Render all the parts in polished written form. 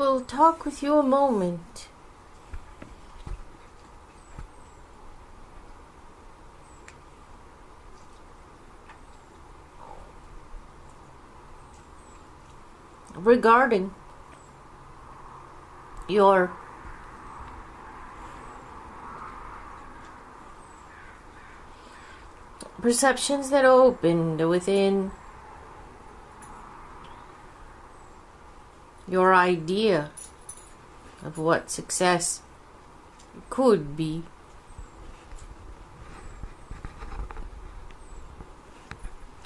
will talk with you a moment. Regarding your perceptions that opened within your idea of what success could be.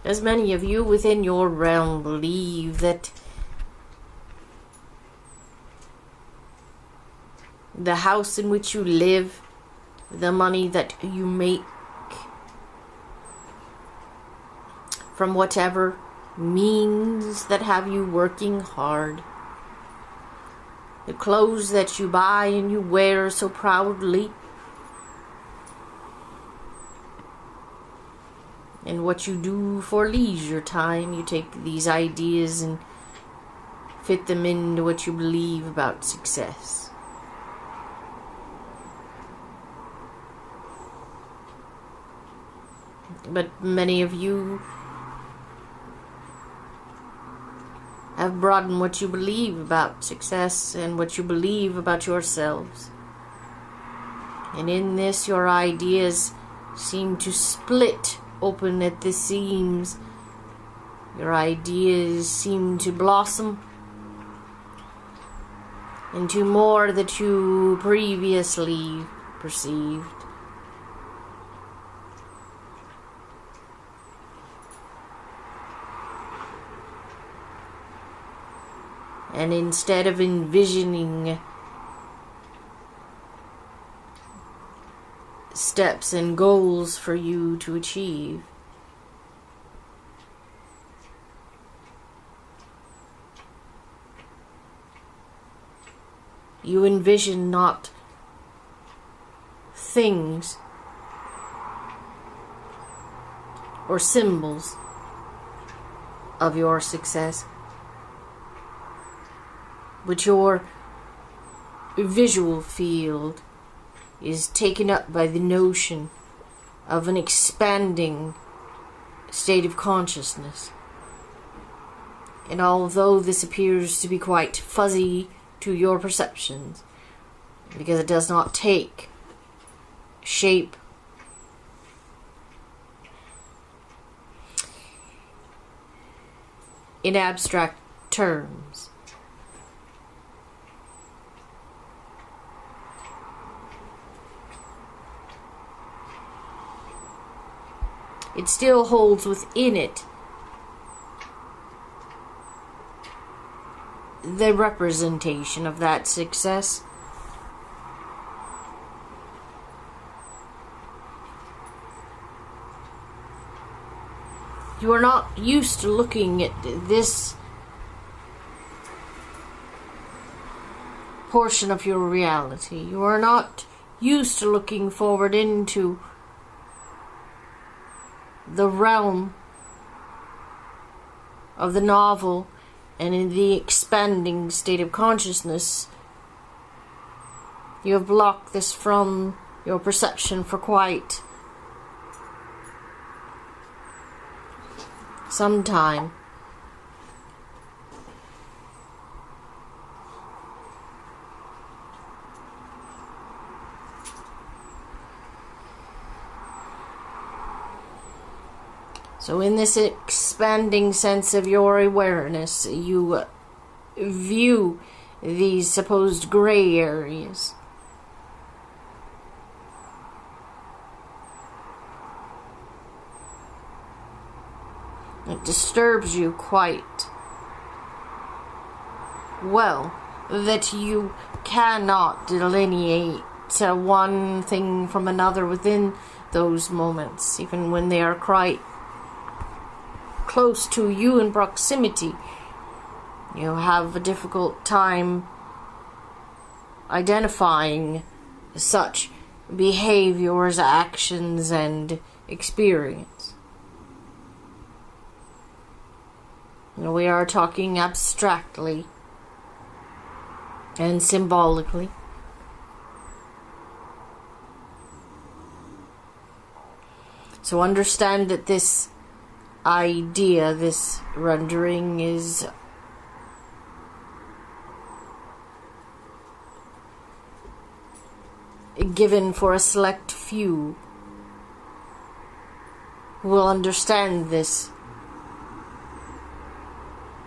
As many of you within your realm believe that the house in which you live, the money that you make from whatever means that have you working hard, the clothes that you buy and you wear so proudly, and what you do for leisure time, you take these ideas and fit them into what you believe about success. But many of you have broadened what you believe about success and what you believe about yourselves. And in this, your ideas seem to split open at the seams. Your ideas seem to blossom into more that you previously perceived. And instead of envisioning steps and goals for you to achieve, you envision not things or symbols of your success, but your visual field is taken up by the notion of an expanding state of consciousness. And although this appears to be quite fuzzy to your perceptions, because it does not take shape in abstract terms, it still holds within it the representation of that success. You are not used to looking at this portion of your reality. You are not used to looking forward into the realm of the novel and in the expanding state of consciousness. You have blocked this from your perception for quite some time. So in this expanding sense of your awareness, you view these supposed gray areas. It disturbs you quite well that you cannot delineate one thing from another within those moments, even when they are quite close to you in proximity. You have a difficult time identifying such behaviors, actions, and experience. We are talking abstractly. and symbolically. So understand that this idea, this rendering, is given for a select few who will understand this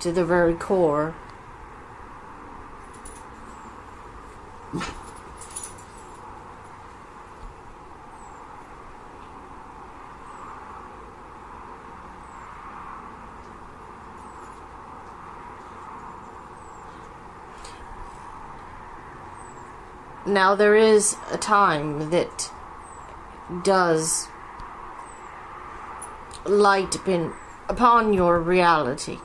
to the very core. Now, there is a time that does light upon your reality,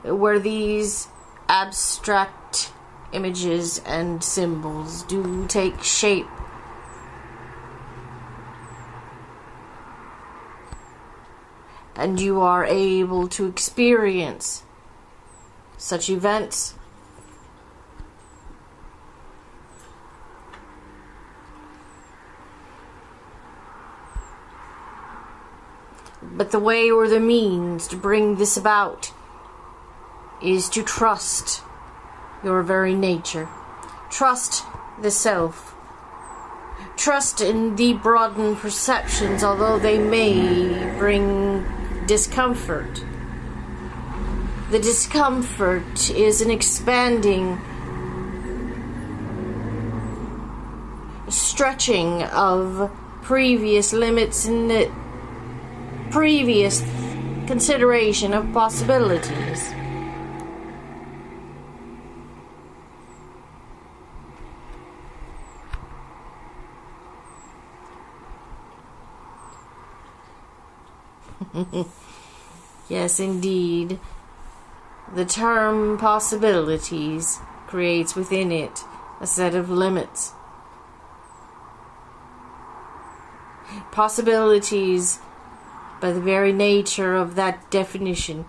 where these abstract images and symbols do take shape. And you are able to experience such events. But the way or the means to bring this about is to trust your very nature. Trust the self. Trust in the broadened perceptions, although they may bring discomfort. The discomfort is an expanding, stretching of previous limits and the previous consideration of possibilities. Yes, indeed. The term possibilities creates within it a set of limits. Possibilities, by the very nature of that definition,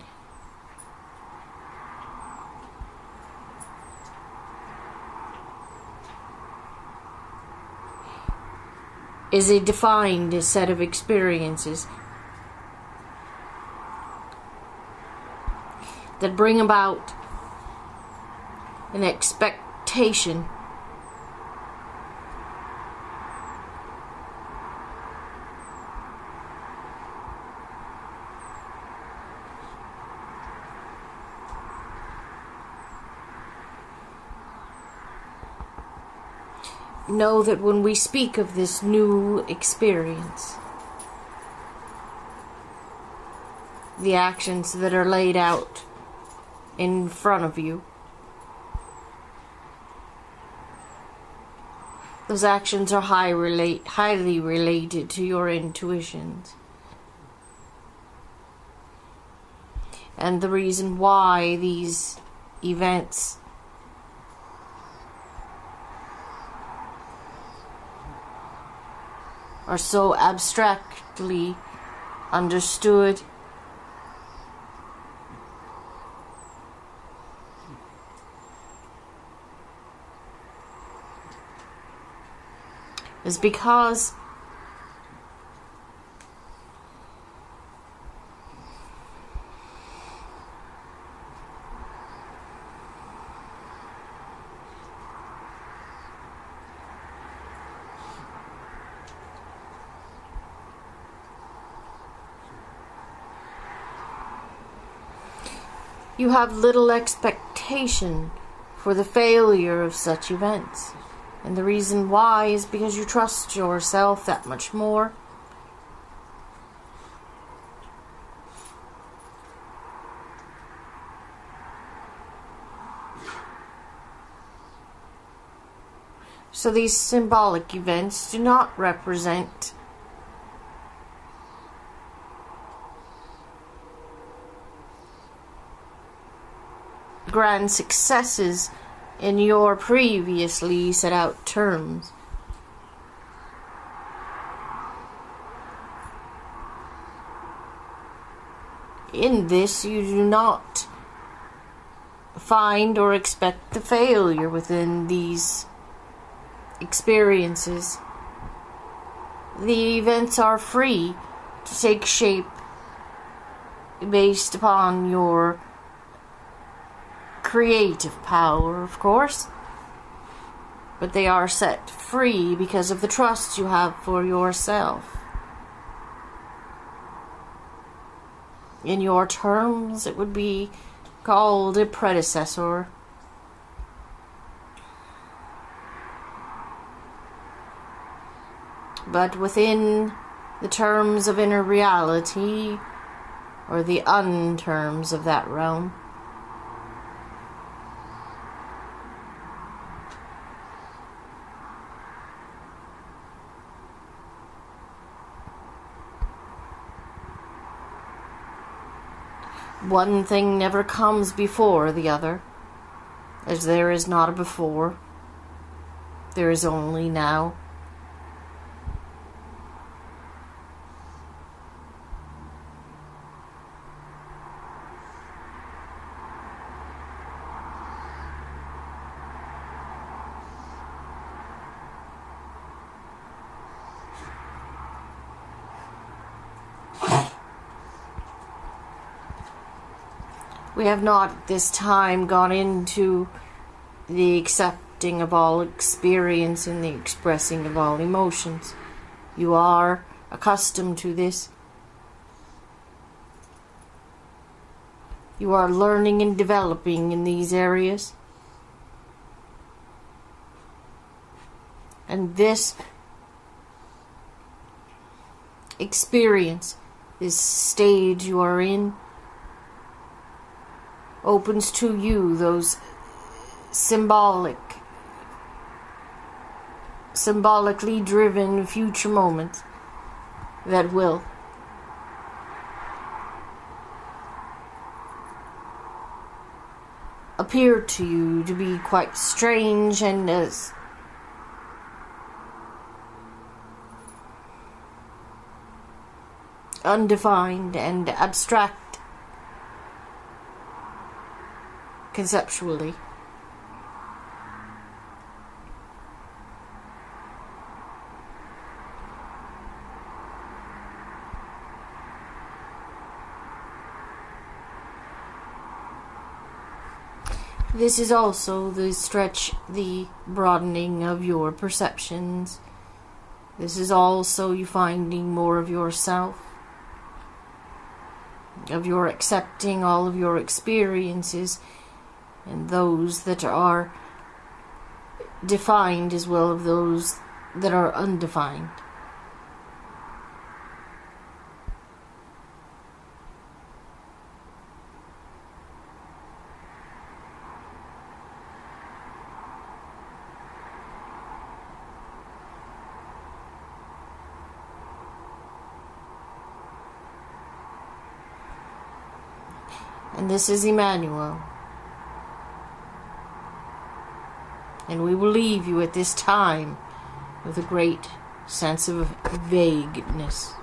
is a defined set of experiences that bring about an expectation know that when we speak of this new experience, the actions that are laid out in front of you, those actions are highly related to your intuitions. And the reason why these events are so abstractly understood is because you have little expectation for the failure of such events. And the reason why is because you trust yourself that much more. So these symbolic events do not represent grand successes in your previously set out terms. In this, you do not find or expect the failure within these experiences. The events are free to take shape based upon your creative power, of course, but they are set free because of the trust you have for yourself. In your terms, it would be called a predecessor. But within the terms of inner reality, or the unterms of that realm, one thing never comes before the other, as there is not a before, there is only now. We have not this time gone into the accepting of all experience and the expressing of all emotions. You are accustomed to this. You are learning and developing in these areas. And this experience, this stage you are in, opens to you those symbolically driven future moments that will appear to you to be quite strange and as undefined and abstract conceptually. This is also the broadening of your perceptions. This is also you finding more of yourself, of your accepting all of your experiences and those that are defined as well as those that are undefined. And this is Emmanuel. And we will leave you at this time with a great sense of vagueness.